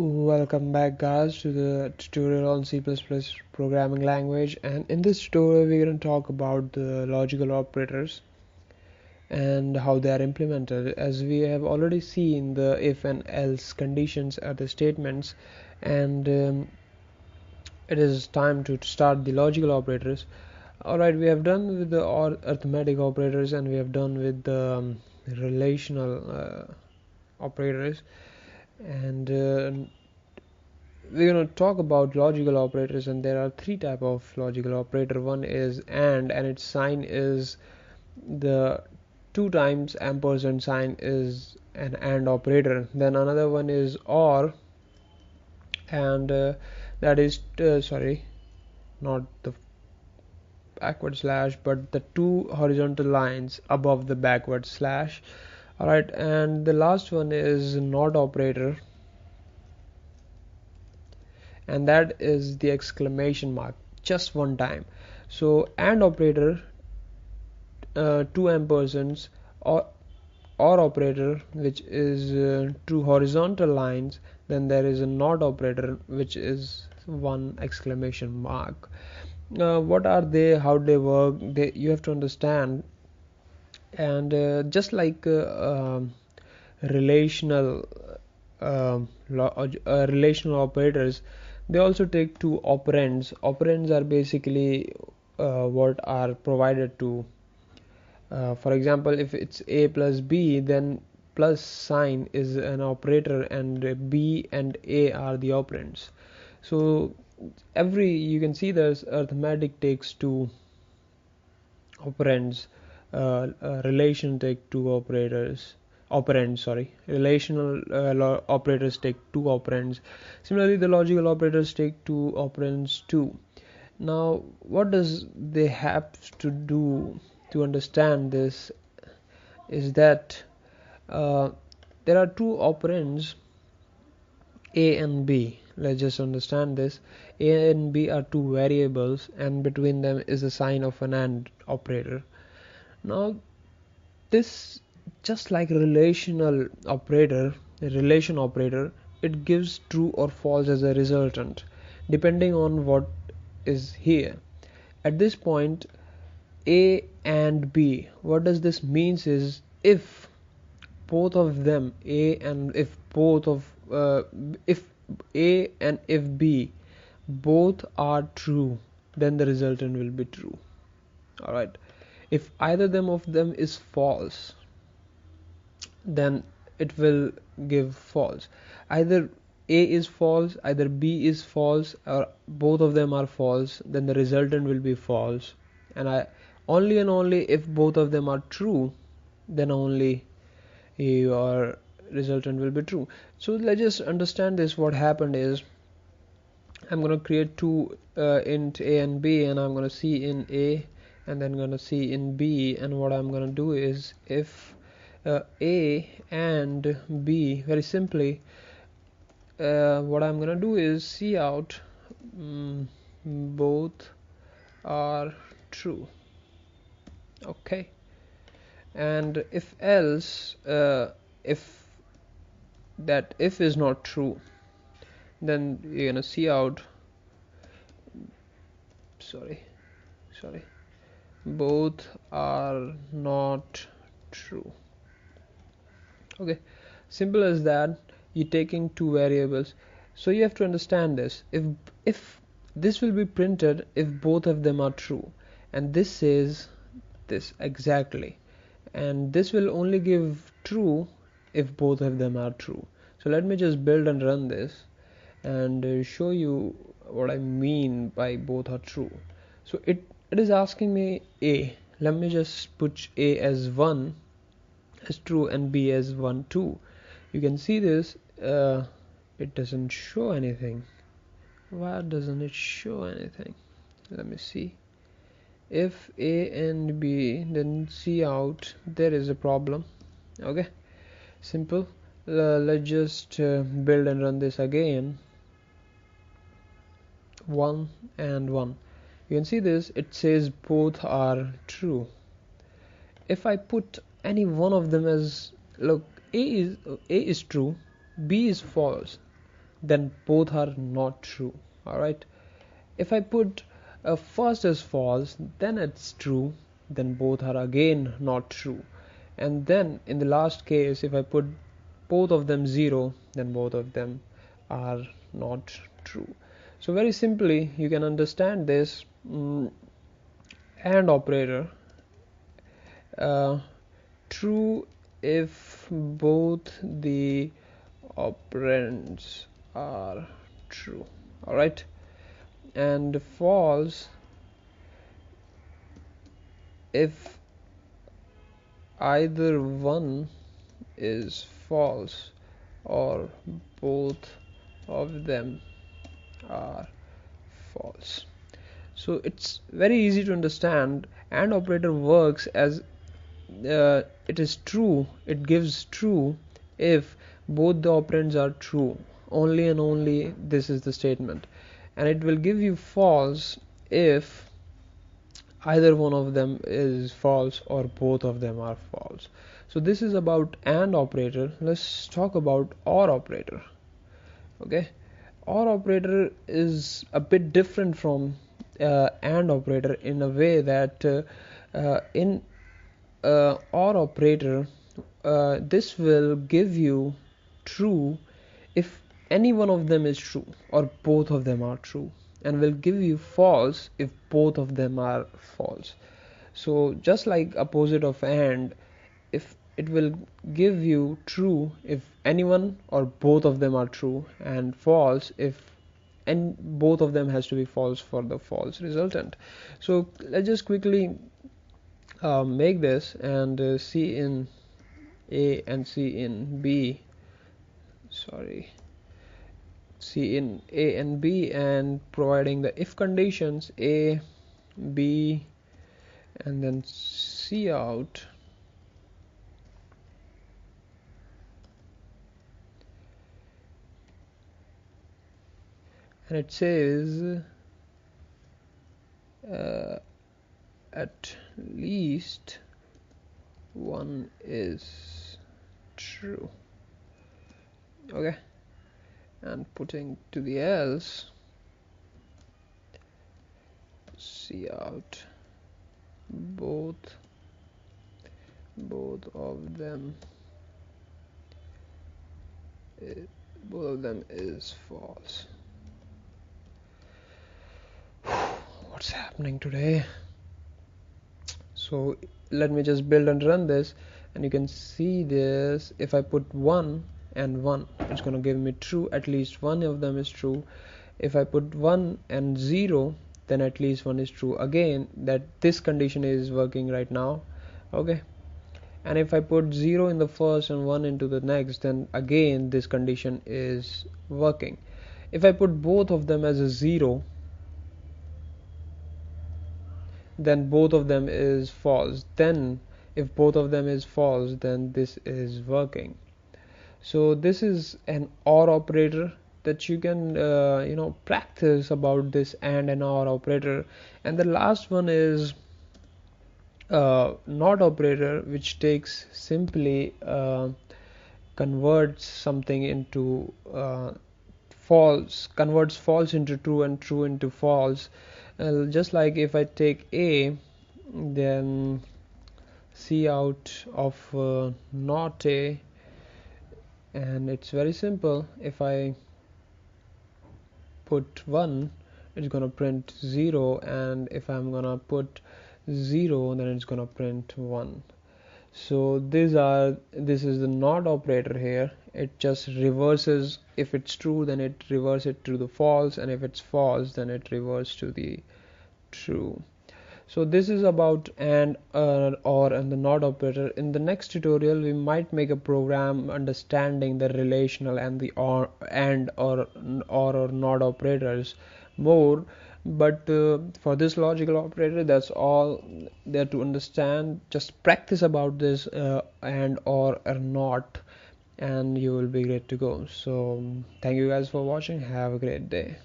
Welcome back guys to the tutorial on C++ programming language, and in this tutorial we're going to talk about the logical operators and how they are implemented. As we have already seen, the if and else conditions are the statements, and it is time to start the logical operators. Alright, we have done with the arithmetic operators and we have done with the relational operators, and we're going to talk about logical operators, and there are three type of logical operator. One is and its sign is the 2 times ampersand sign is an and operator. Then another one is or, and that is sorry, not the backward slash but the 2 horizontal lines above the backward slash. Alright, and the last one is not operator, and that is the exclamation mark just one time. So and operator, 2 ampersands, or operator which is 2 horizontal lines, then there is a not operator which is 1 exclamation mark. What are they, how they work, you have to understand. And just like relational relational operators, they also take 2 operands. Operands are basically what are provided to, for example, if it's a plus b, then plus sign is an operator and b and a are the operands. So you can see this arithmetic takes 2 operands, relation take 2 operands, relational operators take 2 operands. Similarly, the logical operators take 2 operands too. Now what does they have to do to understand this is that there are 2 operands, a and b. Let's just understand this. A and b are 2 variables, and between them is a sign of an and operator. Now this, just like a relational operator, a relation operator, it gives true or false as a resultant depending on what is here. At this point, a and b, what does this means is if both of them, a and if both of if a and if b both are true, then the resultant will be true. Alright, if either of them is false, then it will give false. Either a is false, either b is false, or both of them are false, then the resultant will be false. And only and only if both of them are true, then only your resultant will be true. So let's just understand this. What happened is, I'm going to create 2 int a and b, and I'm going to see in a and then going to see in b. And what I'm going to do is, if a and b, very simply, what I'm going to do is see out both are true. Okay, and if else, if that if is not true, then you're gonna see out both are not true. Okay, simple as that. You're taking 2 variables, so you have to understand this. If this will be printed if both of them are true, and this says this exactly, and this will only give true if both of them are true. So let me just build and run this and show you what I mean by both are true. So it is asking me a. Let me just put a as 1 as true and b as 1 2. You can see this, it doesn't show anything. Why doesn't it show anything? Let me see. If a and b, then see out there is a problem. Okay, simple. Let's just build and run this again. 1 and 1. You can see this, it says both are true. If I put any one of them as, look, a is true, b is false, then both are not true. Alright, if I put first as false, then it's true, then both are again not true. And then in the last case, if I put both of them 0, then both of them are not true. So very simply you can understand this AND operator, true if both the operands are true. Alright, and false if either one is false or both of them are false. So it's very easy to understand. AND operator works as it is true, it gives true if both the operands are true. Only and only this is the statement. And it will give you false if either one of them is false or both of them are false. So this is about AND operator. Let's talk about OR operator. Okay, OR operator is a bit different from AND operator in a way that in OR operator, this will give you true if any one of them is true or both of them are true, and will give you false if both of them are false. So just like opposite of AND, if it will give you true if anyone or both of them are true, and false if and both of them has to be false for the false resultant. So let's just quickly make this and C in A and C in B, C in A and B, and providing the if conditions A, B, and then C out. And it says at least one is true. Okay, and putting to the else, C out both of them is false. What's happening today? So let me just build and run this, and you can see this. If I put 1 and 1, it's going to give me true, at least one of them is true. If I put 1 and 0, then at least one is true. Again, that this condition is working right now. Okay, and if I put 0 in the first and 1 into the next, then again this condition is working. If I put both of them as a 0, then both of them is false. Then if both of them is false, then this is working. So this is an OR operator that you can practice about this AND and OR operator. And the last one is NOT operator, which takes simply converts something into false, converts false into true and true into false. Just like if I take A, then C out of not A, and it's very simple. If I put 1, it's gonna print 0, and if I'm gonna put 0, then it's gonna print 1. So this is the NOT operator here. It just reverses. If it's true, then it reverses it to the false, and if it's false, then it reverses to the true. So this is about AND, OR, and the NOT operator. In the next tutorial, we might make a program understanding the relational and the OR, AND, or NOT operators more. But for this logical operator, that's all there to understand. Just practice about this AND, OR, or NOT, and you will be great to go. So thank you guys for watching. Have a great day.